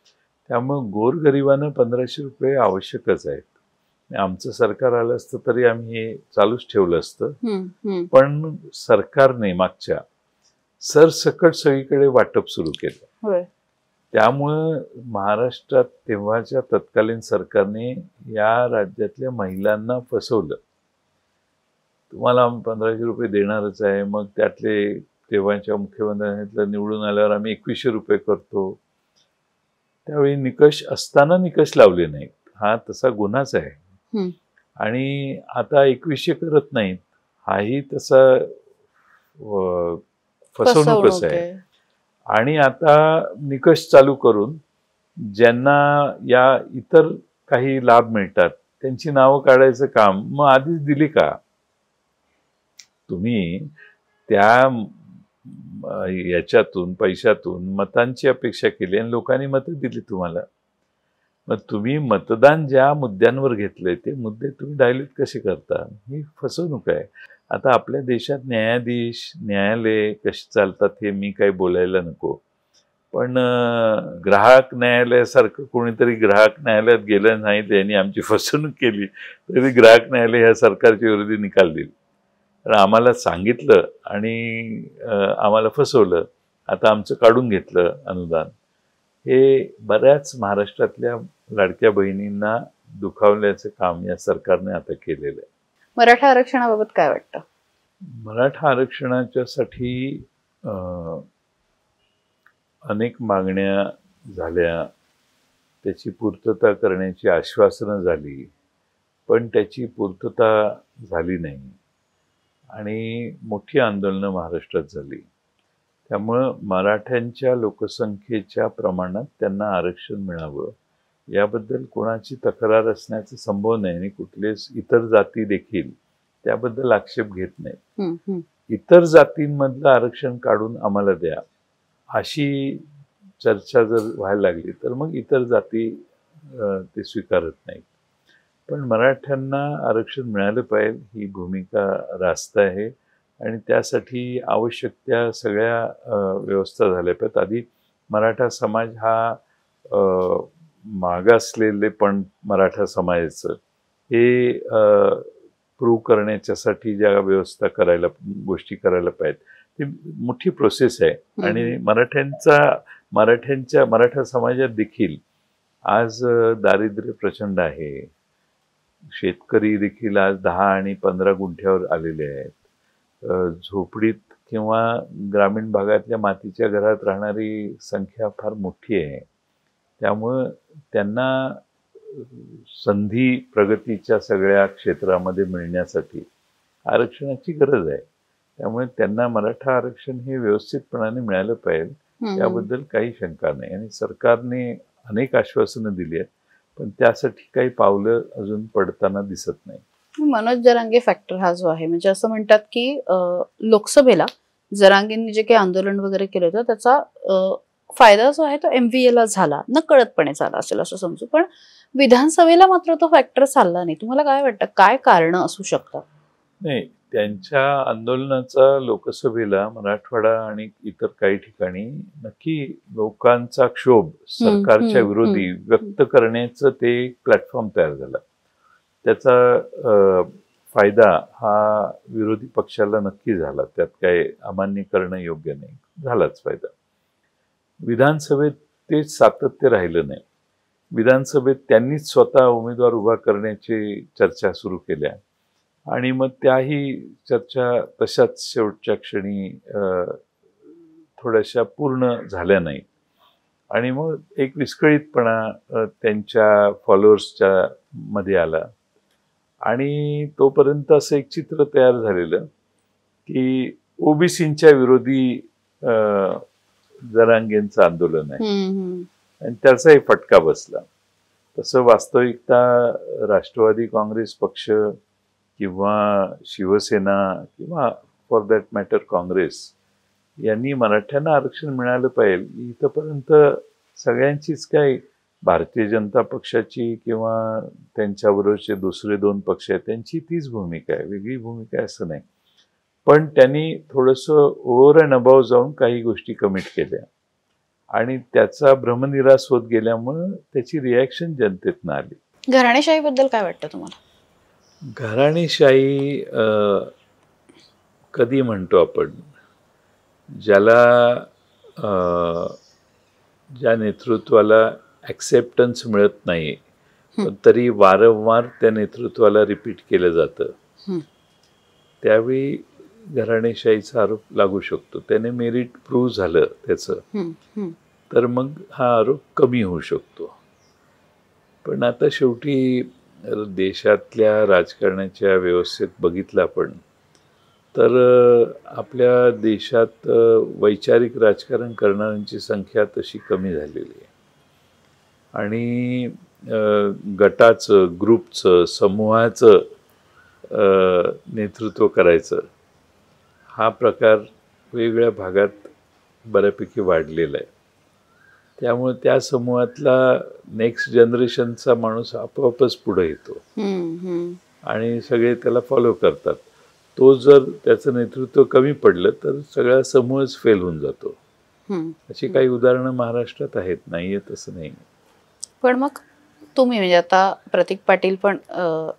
त्यामुळं गोरगरिबांना 1500 रुपये आवश्यकच आहेत. आमचं सरकार आलं असतं तरी आम्ही हे चालूच ठेवलं असतं, पण सरकारने मागच्या सरसकट सगळीकडे वाटप सुरू केलं. त्यामुळं महाराष्ट्रात तेव्हाच्या तत्कालीन सरकारने या राज्यातल्या महिलांना फसवलं. तुम्हाला आम्ही 1500 रुपये देणारच आहे, मग त्यातले तेव्हाच्या मुख्यमंत्र्यांनी निवडून आल्यावर आम्ही 2100 रुपये करतो. त्यावेळी निकष असताना निकष लावले नाहीत, हा तसा गुन्हाच आहे. आणि आता 2100 करत नाहीत, हाही तसा फसवणूकच आहे. आणि आता निकष चालू करून ज्यांना या इतर काही लाभ मिळतात त्यांची नावं काढायचं काम मग आधीच दिली का? तुम्ही त्या याच्यातून पैशातून मतांची अपेक्षा केली आणि लोकांनी मतं दिली तुम्हाला. मग तुम्ही मतदान ज्या मुद्द्यांवर घेतलंय ते मुद्दे तुम्ही डायल्यूट कसे करता? ही फसवणूक आहे. आता आपल्या देशात न्यायाधीश, न्यायालय कशी चालतात हे मी काही बोलायला नको, पण ग्राहक न्यायालयासारखं कोणीतरी ग्राहक न्यायालयात गेलं नाही, त्यांनी आमची फसवणूक केली तरी ग्राहक न्यायालय ह्या सरकारच्या विरोधी निकाल देईल. तर आम्हाला सांगितलं आणि आम्हाला फसवलं, आता आमचं काढून घेतलं अनुदान. हे बऱ्याच महाराष्ट्रातल्या लाडक्या बहिणींना दुखावल्याचं काम या सरकारने आता केलेलं आहे. मराठा आरक्षणाबाबत काय वाटतं? मराठा आरक्षणाच्यासाठी अनेक मागण्या झाल्या, त्याची पूर्तता करण्याची आश्वासनं झाली, पण त्याची पूर्तता झाली नाही आणि मोठी आंदोलनं महाराष्ट्रात झाली. त्यामुळं मराठ्यांच्या लोकसंख्येच्या प्रमाणात त्यांना आरक्षण मिळावं याबद्दल कोणाची तक्रार असण्याचा संभव नाही आणि कुठलेच इतर जाती देखील त्याबद्दल आक्षेप घेत नाही. इतर जातींमधलं आरक्षण काढून आम्हाला द्या अशी चर्चा जर व्हायला लागली तर मग इतर जाती ते स्वीकारत नाहीत. पण मराठ्यांना आरक्षण मिळालं पाहिजे ही भूमिका रास्त आहे आणि त्यासाठी आवश्यक त्या सगळ्या व्यवस्था झाल्या पाहिजेत. आधी मराठा समाज हा मागासलेले पण मराठा समाजाचं हे प्रूव्ह करण्याच्यासाठी ज्या व्यवस्था करायला गोष्टी करायला पाहिजेत ती मोठी प्रोसेस आहे. आणि मराठा समाजात देखील आज दारिद्र्य प्रचंड आहे. शेतकरी देखील आज 10 आणि 15 गुंठ्यावर आलेले आहेत. झोपडीत किंवा ग्रामीण भागातल्या मातीच्या घरात राहणारी संख्या फार मोठी आहे. त्यामुळं त्यांना संधी प्रगतीच्या सगळ्या क्षेत्रामध्ये मिळण्यासाठी आरक्षणाची गरज आहे. त्यामुळे त्यांना मराठा आरक्षण हे व्यवस्थितपणाने मिळालं पाहिजे याबद्दल काही शंका नाही. आणि सरकारने अनेक आश्वासनं दिली आहेत पण त्यासाठी काही पावलं अजून पडताना दिसत नाही. मनोज जरांगे फॅक्टर हा जो आहे म्हणजे असं म्हणतात की लोकसभेला जरांगेंनी जे काही आंदोलन वगैरे केलं होतं त्याचा फायदा जो आहे तो MVA ला झाला, नकळतपणे झाला असेल असं समजू. पण विधानसभेला मात्र तो फॅक्टर चालला नाही. तुम्हाला काय वाटतं काय कारण असू शकतात? नाही, त्यांच्या आंदोलनाचा लोकसभेला मराठवाडा आणि इतर काही ठिकाणी नक्की लोकांचा क्षोभ सरकारच्या विरोधी व्यक्त करण्याचं ते एक प्लॅटफॉर्म तयार झाला. त्याचा फायदा हा विरोधी पक्षाला नक्की झाला. त्यात काय अमान्य करणं योग्य नाही, झालाच फायदा. विधानसभेत ते सातत्य राहिलं नाही. विधानसभेत त्यांनीच स्वतः उमेदवार उभा करण्याची चर्चा सुरू केल्या आणि मग त्याही चर्चा तशाच शेवटच्या क्षणी थोड्याशा पूर्ण झाल्या नाहीत. आणि मग एक विस्कळीतपणा त्यांच्या फॉलोअर्सच्या मध्ये आला आणि तोपर्यंत असं एक चित्र तयार झालेलं की ओबीसींच्या विरोधी जरांगेंचं आंदोलन आहे आणि त्याचाही फटका बसला. तसं वास्तविकता राष्ट्रवादी काँग्रेस पक्ष किंवा शिवसेना किंवा फॉर दॅट मॅटर काँग्रेस यांनी मराठ्यांना आरक्षण मिळालं पाहिजे इथपर्यंत सगळ्यांचीच काही भारतीय जनता पक्षाची किंवा त्यांच्याबरोबरचे दुसरे 2 पक्ष आहेत त्यांची तीच भूमिका आहे, वेगळी भूमिका आहे असं नाही. पण त्यांनी थोडंसं ओव्हर अँड अबाव जाऊन काही गोष्टी कमिट केल्या आणि त्याचा भ्रमनिरास होत गेल्यामुळं त्याची रिॲक्शन जनतेतनं आली. घराणेशाहीबद्दल काय वाटतं तुम्हाला? घराणेशाही कधी म्हणतो आपण ज्याला ज्या नेतृत्वाला ॲक्सेप्टन्स मिळत नाही पण तरी वारंवार त्या नेतृत्वाला रिपीट केलं जातं त्यावेळी घराणेशाहीचा आरोप लागू शकतो. त्याने मेरिट प्रूव्ह झालं त्याचं तर मग हा आरोप कमी होऊ शकतो. पण आता शेवटी देशातल्या राजकारणाच्या व्यवस्थेत बघितलं आपण तर आपल्या देशात वैचारिक राजकारण करणाऱ्यांची संख्या तशी कमी झालेली आहे आणि गटाचं, ग्रुपचं, समूहाचं नेतृत्व करायचं हा प्रकार वेगवेगळ्या भागात बऱ्यापैकी वाढलेला आहे. त्यामुळे त्या समूहातला नेक्स्ट जनरेशनचा माणूस आपोआपच पुढे येतो आणि सगळे त्याला फॉलो करतात. तो जर त्याचं नेतृत्व कमी पडलं तर सगळा समूहच फेल होऊन जातो. अशी काही उदाहरणं महाराष्ट्रात आहेत, नाही आहेत असं नाही. पण मग तुम्ही म्हणजे आता प्रतीक पाटील पण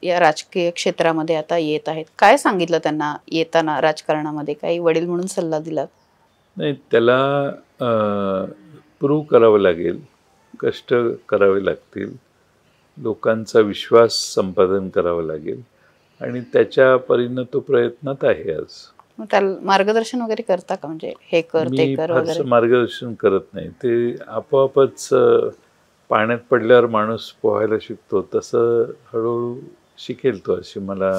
या राजकीय क्षेत्रामध्ये आता येत आहेत, काय सांगितलं त्यांना येताना राजकारणामध्ये? काही वडील म्हणून सल्ला दिला? नाही, त्याला प्रूव्ह करावं लागेल, कष्ट करावे लागतील, लोकांचा विश्वास संपादन करावं लागेल आणि त्याच्या परीनं तो प्रयत्नात आहे. आज त्याला मार्गदर्शन वगैरे करता का? म्हणजे हे कर ते कर वगैरे? मार्गदर्शन करत नाही, ते आपोआपच पाण्यात पडल्यावर माणूस पोहायला शिकतो तसं हळूहळू शिकेल तो, अशी मला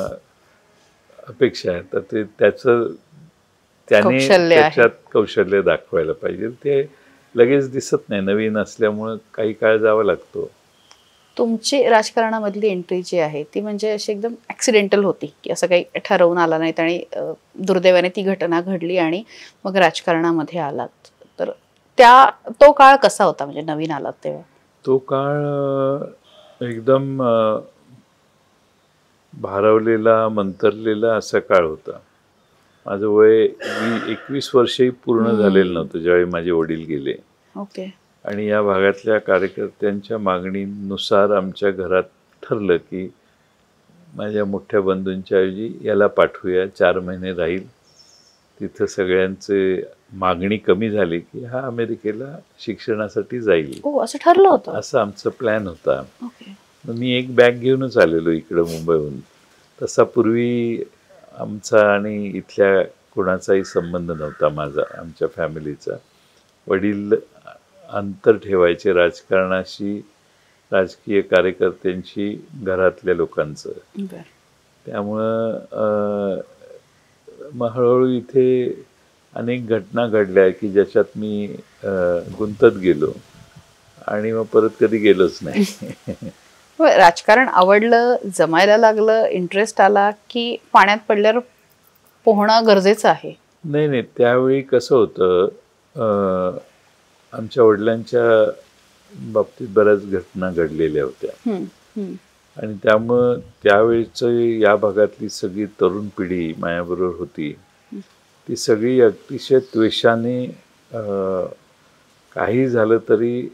अपेक्षा आहे. तर ते त्याने त्याच्यात कौशल्य दाखवायला पाहिजे. ते लगेच दिसत नाही, नवीन असल्यामुळं काही काळ जावं लागतो. तुमची राजकारणामधली एंट्री जी आहे ती म्हणजे अशी एकदम ॲक्सिडेंटल होती की असं काही ठरवून आला नाहीत आणि दुर्दैवाने ती घटना घडली आणि मग राजकारणामध्ये आलात. तर तो काळ कसा होता म्हणजे नवीन आलात तेव्हा? तो काळ एकदम भारावलेला, मंतरलेला असा काळ होता. माझं वय 21 वर्षही पूर्ण झालेलं नव्हतं ज्यावेळी माझे वडील गेले. ओके. आणि या भागातल्या कार्यकर्त्यांच्या मागणीनुसार आमच्या घरात ठरलं की माझ्या मोठ्या बंधूंच्या ऐवजी याला पाठवूया, 4 महिने राहील तिथं. सगळ्यांचे मागणी कमी झाली की हा अमेरिकेला शिक्षणासाठी जाईल. असं ठरलं होतं? असं आमचं प्लॅन होता. ओके. मी एक बॅग घेऊनच आलेलो इकडं मुंबईहून. तसा पूर्वी आमचा आणि इथल्या कोणाचाही संबंध नव्हता माझा, आमच्या फॅमिलीचा. वडील अंतर ठेवायचे राजकारणाशी, राजकीय कार्यकर्त्यांशी, घरातल्या लोकांचं. त्यामुळं मग हळूहळू इथे अनेक घटना घडल्या की ज्याच्यात मी गुंतत गेलो आणि मग परत कधी गेलोच नाही. राजकारण आवडलं, जमायला लागलं, इंटरेस्ट आला की पाण्यात पडल्यावर पोहणं गरजेचं आहे? नाही, त्यावेळी कसं होतं, आमच्या वडिलांच्या बाबतीत बऱ्याच घटना घडलेल्या होत्या आणि त्यामुळं त्यावेळीचं या भागातली सगळी तरुण पिढी माझ्याबरोबर होती. ती सगळी अतिशय त्वेषाने काही झालं तरी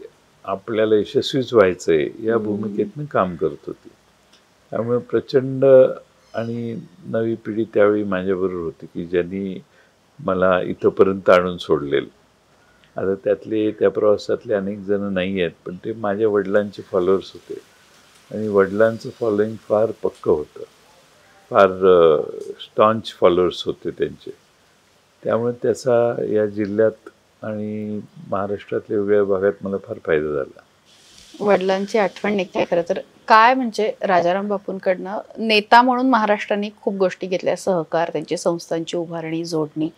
आपल्याला यशस्वीच व्हायचंय या भूमिकेतनं काम करत होती. त्यामुळे प्रचंड आणि नवी पिढी त्यावेळी माझ्याबरोबर होती की ज्यांनी मला इथंपर्यंत आणून सोडलेलं. आता त्यातले त्या प्रवासातले अनेक जण नाही आहेत, पण ते माझ्या वडिलांचे फॉलोअर्स होते आणि वडिलांचं फॉलोईंग फार पक्कं होतं, फार स्टॉन्च फॉलोअर्स होते त्यांचे. त्यामुळे त्याचा या जिल्ह्यात आणि महाराष्ट्रातल्या वेगळ्या भागात मला फार फायदा झाला. वडिलांची आठवण निघते. खरं तर काय म्हणजे राजाराम बापूंकडनं नेता म्हणून महाराष्ट्राने खूप गोष्टी घेतल्या, सहकार, त्यांची संस्थांची उभारणी, जोडणी.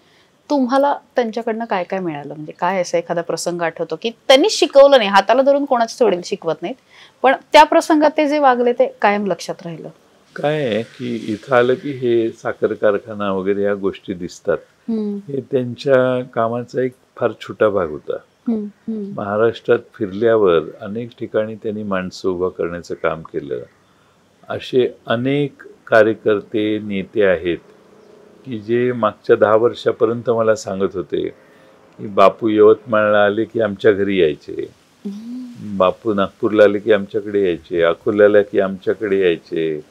तुम्हाला त्यांच्याकडनं काय काय मिळालं? म्हणजे काय असा एखादा प्रसंग आठवतो की त्यांनी शिकवलं नाही, हाताला धरून कोणाच वडील शिकवत नाहीत, पण त्या प्रसंगात ते जे वागले ते कायम लक्षात राहिलं? काय आहे की इथं आलं की हे साखर कारखाना वगैरे या गोष्टी दिसतात. हे त्यांच्या कामाचा एक फार छोटा भाग होता. महाराष्ट्रात फिरल्यावर अनेक ठिकाणी त्यांनी माणसं उभा करण्याचं काम केलं. असे अनेक कार्यकर्ते, नेते आहेत की जे मागच्या 10 वर्षापर्यंत मला सांगत होते की बापू यवतमाळला आले की आमच्या घरी यायचे, बापू नागपूरला आले की आमच्याकडे यायचे, अकोल्याला की आमच्याकडे यायचे,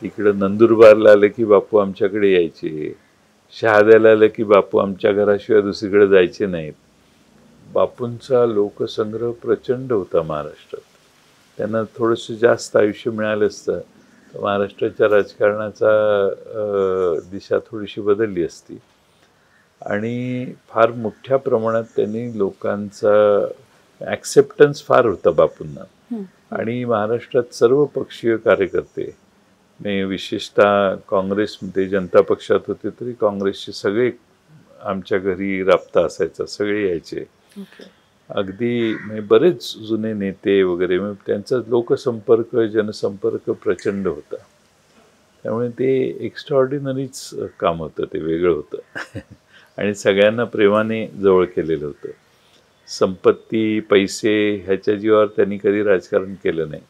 इकडं नंदुरबारला आले की बापू आमच्याकडे यायचे, शहाद्याला आले की बापू आमच्या घराशिवाय दुसरीकडे जायचे नाहीत. बापूंचा लोकसंग्रह प्रचंड होता महाराष्ट्रात. त्यांना थोडंसं जास्त आयुष्य मिळालं असतं तर महाराष्ट्राच्या राजकारणाचा दिशा थोडीशी बदलली असती. आणि फार मोठ्या प्रमाणात त्यांनी लोकांचा ॲक्सेप्टन्स फार होता बापूंना. आणि महाराष्ट्रात सर्व पक्षीय कार्यकर्ते, मी विशेषतः काँग्रेसमध्ये जनता पक्षात होते तरी काँग्रेसचे सगळे आमच्या घरी राबता असायचा, सगळे यायचे. अगदी म्हणजे बरेच जुने नेते वगैरे, त्यांचा लोकसंपर्क, जनसंपर्क प्रचंड होता. त्यामुळे ते एक्स्ट्राऑर्डिनरीच काम होतं, ते वेगळं होतं. आणि सगळ्यांना प्रेमाने जवळ केलेलं होतं. संपत्ती, पैसे ह्याच्या जीवावर त्यांनी कधी राजकारण केलं नाही.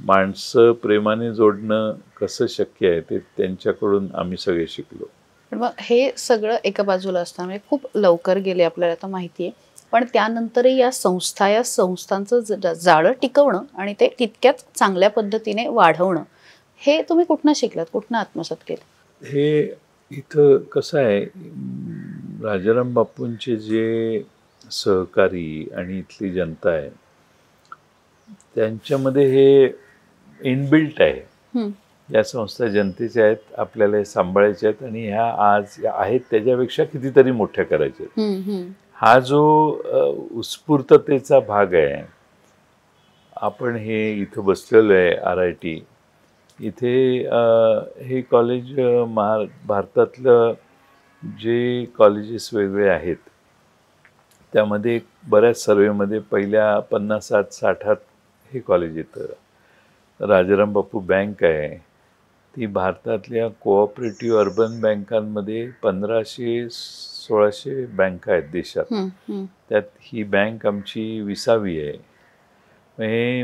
माणसं प्रेमाने जोडणं कसं शक्य आहे ते त्यांच्याकडून आम्ही सगळे शिकलो. मग हे सगळं एका बाजूला असताना म्हणजे खूप लवकर गेले आपल्याला आता माहिती आहे, पण त्यानंतरही या संस्थांचं जाळं टिकवणं आणि ते तितक्याच चांगल्या पद्धतीने वाढवणं, हे तुम्ही कुठनं शिकलात, कुठनं आत्मसात केलं? हे इथं कसं आहे, राजाराम बापूंचे जे सहकारी आणि इथली जनता आहे त्यांच्यामध्ये हे इनबिल्ट आहे. या संस्था जनतेच्या आहेत, आपल्याला हे सांभाळायच्या आहेत आणि ह्या आज आहेत त्याच्यापेक्षा कितीतरी मोठ्या करायच्या. हा जो उत्स्फूर्ततेचा भाग आहे. आपण हे इथं बसलेलो आहे RIT इथे, हे कॉलेज भारतातलं जे कॉलेजेस वेगळे आहेत त्यामध्ये बऱ्याच सर्वेमध्ये पहिल्या 50-60 हे कॉलेज येतं. राजाराम बापू बँक आहे ती भारतातल्या कोऑपरेटिव्ह अर्बन बँकांमध्ये 1500-1600 बँका आहेत देशात. त्यात ही बँक आमची 20वी आहे. हे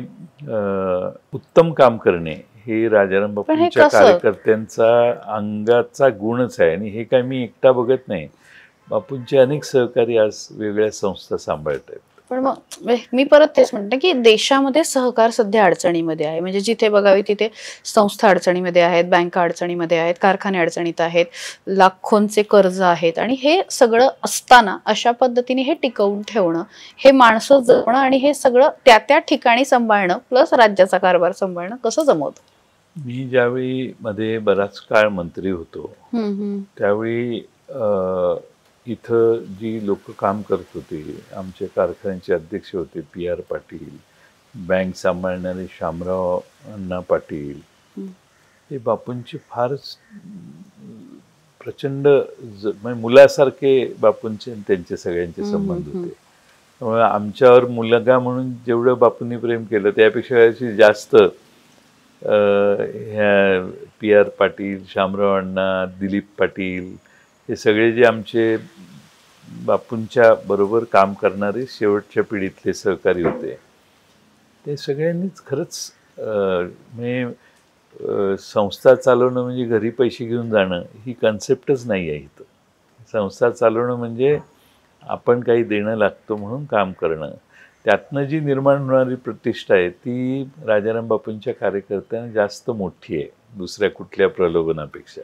उत्तम काम करणे हे राजाराम बापूंच्या कार्यकर्त्यांचा अंगाचा गुणच आहे. आणि हे काय मी एकटा बघत नाही, बापूंचे अनेक सहकारी आज वेगळ्या संस्था सांभाळत आहेत. पण मग मी परत तेच म्हणते की देशामध्ये सहकार सध्या अडचणीमध्ये आहे. म्हणजे जिथे बघावी तिथे संस्था अडचणीमध्ये आहेत, बँका अडचणीमध्ये आहेत, कारखाने अडचणीत आहेत, लाखोंचे कर्ज आहेत. आणि हे सगळं असताना अशा पद्धतीने हे टिकवून ठेवणं, हे माणसं जपणं आणि हे सगळं त्या त्या ठिकाणी सांभाळणं प्लस राज्याचा कारभार सांभाळणं कसं जमवतं? मी ज्यावेळी मध्ये बराच काळ मंत्री होतो त्यावेळी इथं जी लोक काम करत होते, आमचे कारखान्याचे अध्यक्ष होते PR पाटील, बँक सांभाळणारे शामराव अण्णा पाटील, हे बापूंचे फारच प्रचंड म्हणजे मुलासारखे बापूंचे त्यांचे सगळ्यांचे संबंध होते. त्यामुळे आमच्यावर मुलगा म्हणून जेवढं बापूंनी प्रेम केलं त्यापेक्षा जास्त ह्या PR पाटील, शामराव अण्णा, दिलीप पाटील हे सगळे जे आमचे बापूंच्या बरोबर काम करणारे शेवटच्या पिढीतले सहकारी होते, ते सगळ्यांनीच खरंच म्हणजे संस्था चालवणं म्हणजे घरी पैसे घेऊन जाणं ही कन्सेप्टच नाही आहे इथं. संस्था चालवणं म्हणजे आपण काही देणं लागतो म्हणून काम करणं. त्यातनं जी निर्माण होणारी प्रतिष्ठा आहे ती राजाराम बापूंच्या कार्यकर्त्यांना जास्त मोठी आहे दुसऱ्या कुठल्या प्रलोभनापेक्षा.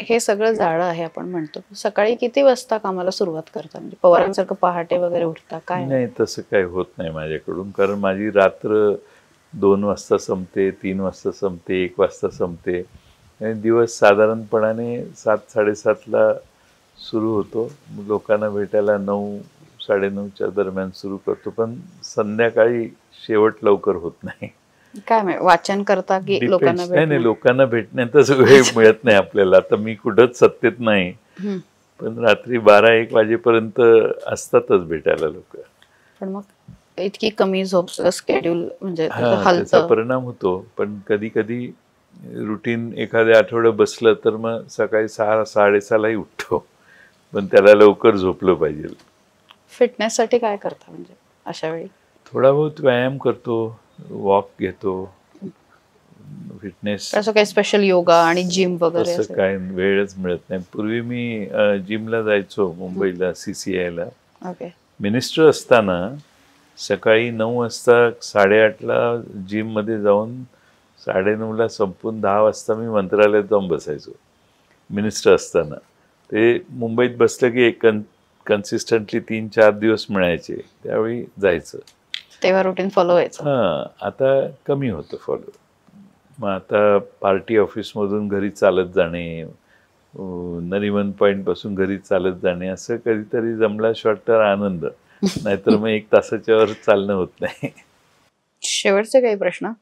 हे सगळं जाळं आहे आपण म्हणतो. सकाळी किती वाजता कामाला सुरुवात करता? म्हणजे पवारांसारखं पहाटे वगैरे उठता काय? नाही, तसं काही होत नाही माझ्याकडून, कारण माझी रात्र 2 वाजता संपते, 3 वाजता संपते, 1 वाजता संपते. आणि दिवस साधारणपणाने 7-7:30ला सुरू होतो. लोकांना भेटायला 9-9:30च्या दरम्यान सुरू करतो, पण संध्याकाळी शेवट लवकर होत नाही. काय वाचन करता की लोकांना नाही, लोकांना भेटण्यातच वेळ मिळत नाही आपल्याला. आता मी कुठंच सत्तेत नाही, पण रात्री 12-1 वाजेपर्यंत असतातच भेटायला लोक. पण मग इतकी कमी झोप स्केड्यूल म्हणजे त्याचा परिणाम होतो. पण कधी कधी रुटीन एखाद्या आठवडं बसलं तर मग सकाळी 6-6:30लाही उठतो, पण त्याला लवकर झोपलं पाहिजे. फिटनेससाठी काय करता म्हणजे अशा वेळी? थोडा बहुत व्यायाम करतो, वॉक घेतो. फिटनेस असं काही स्पेशल योगा आणि जिम वगैरे असं काय वेळच मिळत नाही. पूर्वी मी जिमला जायचो मुंबईला, CCIला. मिनिस्टर असताना सकाळी 9 वाजता 8:30ला जिममध्ये जाऊन 9:30ला संपून 10 वाजता मी मंत्रालयात जाऊन बसायचो मिनिस्टर असताना. ते मुंबईत बसलं की कन्सिस्टंटली 3-4 दिवस मिळायचे, त्यावेळी जायचं, तेव्हा रुटीन फॉलो व्हायचं. आता कमी होतं फॉलो. मग आता पार्टी ऑफिसमधून घरी चालत जाणे, नरिमन पॉईंटपासून घरी चालत जाणे, असं कधीतरी जमला शॉर्ट तर आनंद, नाहीतर मग 1 तासाच्या वर चालणं होत नाही. शेवटचे काही प्रश्न?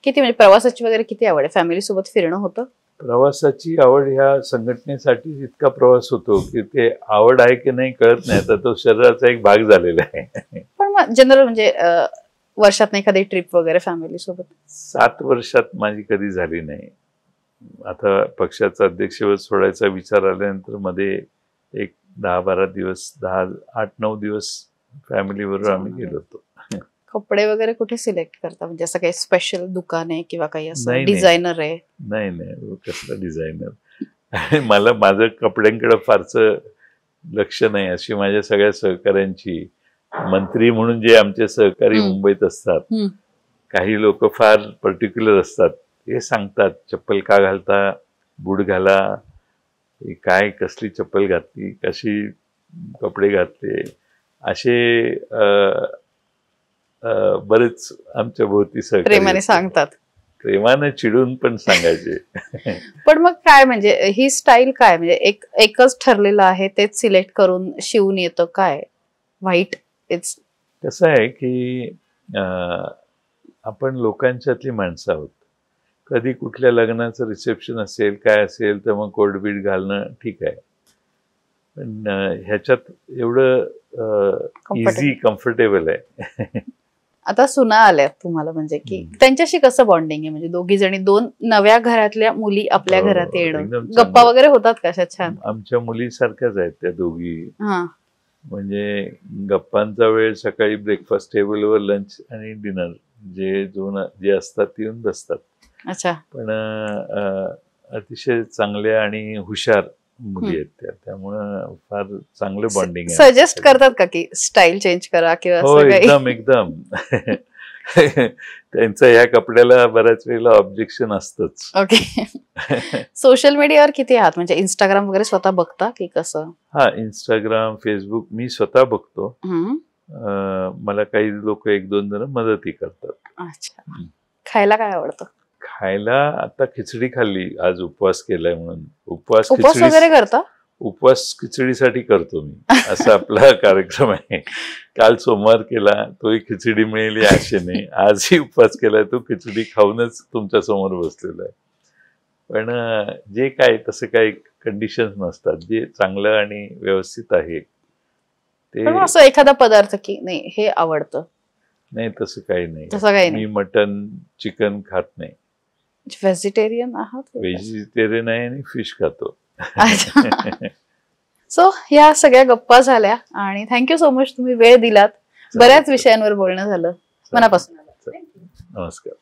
किती म्हणजे प्रवासाची वगैरे किती आवड आहे? फॅमिली सोबत फिरणं होतं? प्रवासाची आवड ह्या संघटनेसाठी इतका प्रवास होतो की ते आवड आहे की नाही कळत नाही. आता तो शरीराचा एक भाग झालेला आहे. पण मग जनरल म्हणजे वर्षात एखादी ट्रिप वगैरे फॅमिली सोबत? 7 वर्षात माझी कधी झाली नाही. आता पक्षाचा अध्यक्षपद सोडायचा विचार आल्यानंतर मध्ये एक 10-12 दिवस, 8-9 दिवस फॅमिली बरोबर आम्ही गेलो होतो. कपडे वगैरे कुठे सिलेक्ट करता? म्हणजे असं काही स्पेशल दुकान आहे किंवा काही असं डिझायनर आहे? नाही, कसलं डिझायनर. मला माझं कपड्यांकडे फारसं लक्ष नाही. अशी माझ्या सगळ्या सहकाऱ्यांची, मंत्री म्हणून जे आमचे सहकारी मुंबईत असतात, काही लोक फार पर्टिक्युलर असतात. हे सांगतात चप्पल का घालता, बूट घाला, काय कसली चप्पल घातली, कशी कपडे घातले, असे बरेच आमच्या भोवती प्रेमाने सांगतात. प्रेमाने चिडून पण सांगायचे. पण मग काय म्हणजे ही स्टाईल काय? म्हणजे एकच ठरलेलं आहे तेच सिलेक्ट करून शिवून येतं काय? व्हाईट कसं आहे की आपण लोकांच्यातली माणसं आहोत. कधी कुठल्या लग्नाचं रिसेप्शन असेल, काय असेल, तर मग कोट बीट घालणं ठीक आहे. पण ह्याच्यात एवढं इझी, कम्फर्टेबल आहे. आता सुना आल्या तुम्हाला, म्हणजे की त्यांच्याशी कसं बॉन्डिंग आहे? म्हणजे दोघी जणी, दोन नव्या घरातल्या मुली आपल्या घरात येणं, गप्पा वगैरे होतात का अशा छान? आमच्या मुलीसारख्याच आहेत त्या दोघी. हा, म्हणजे गप्पांचा वेळ सकाळी ब्रेकफास्ट टेबलवर, लंच आणि डिनर जे असतात ते येऊन बसतात. अच्छा. पण अतिशय चांगल्या आणि हुशार मुली आहेत त्या, त्यामुळं फार चांगलं बॉन्डिंग आहे. सजेस्ट करतात का की स्टाईल चेंज करा किंवा हो, एकदम एकदम. त्यांचं ह्या कपड्याला बऱ्याच वेळेला ऑब्जेक्शन असतंच. ओके. सोशल मीडियावर किती आहात? म्हणजे इंस्टाग्राम वगैरे स्वतः बघता की कसं? हा, इंस्टाग्राम, फेसबुक मी स्वतः बघतो. मला काही लोक 1-2 जण मदतही करतात. अच्छा. खायला काय आवडतं? खायला आता खिचडी खाल्ली, आज उपवास केलाय म्हणून. उपवास वगैरे करता? उपवास खिचडीसाठी करतो मी, असा आपला कार्यक्रम आहे. काल सोमवार केला, तोही खिचडी मिळेल या आशेने. आजही उपवास केलाय, तो खिचडी खाऊनच तुमच्या समोर बसलेला आहे. पण जे काय तसं काही कंडिशन्स नसतात. जे चांगलं आणि व्यवस्थित आहे ते. असं एखादा पदार्थ की नाही हे आवडतं? नाही, तसं काही नाही. तसं काही नाही. मी मटन, चिकन खात नाही. व्हेजिटेरियन आहात? व्हेजिटेरियन आहे आणि फिश खातो. सो या सगळ्या गप्पा झाल्या आणि थँक्यू सो मच, तुम्ही वेळ दिलात. बऱ्याच विषयांवर बोलणं झालं. मनापासून नमस्कार.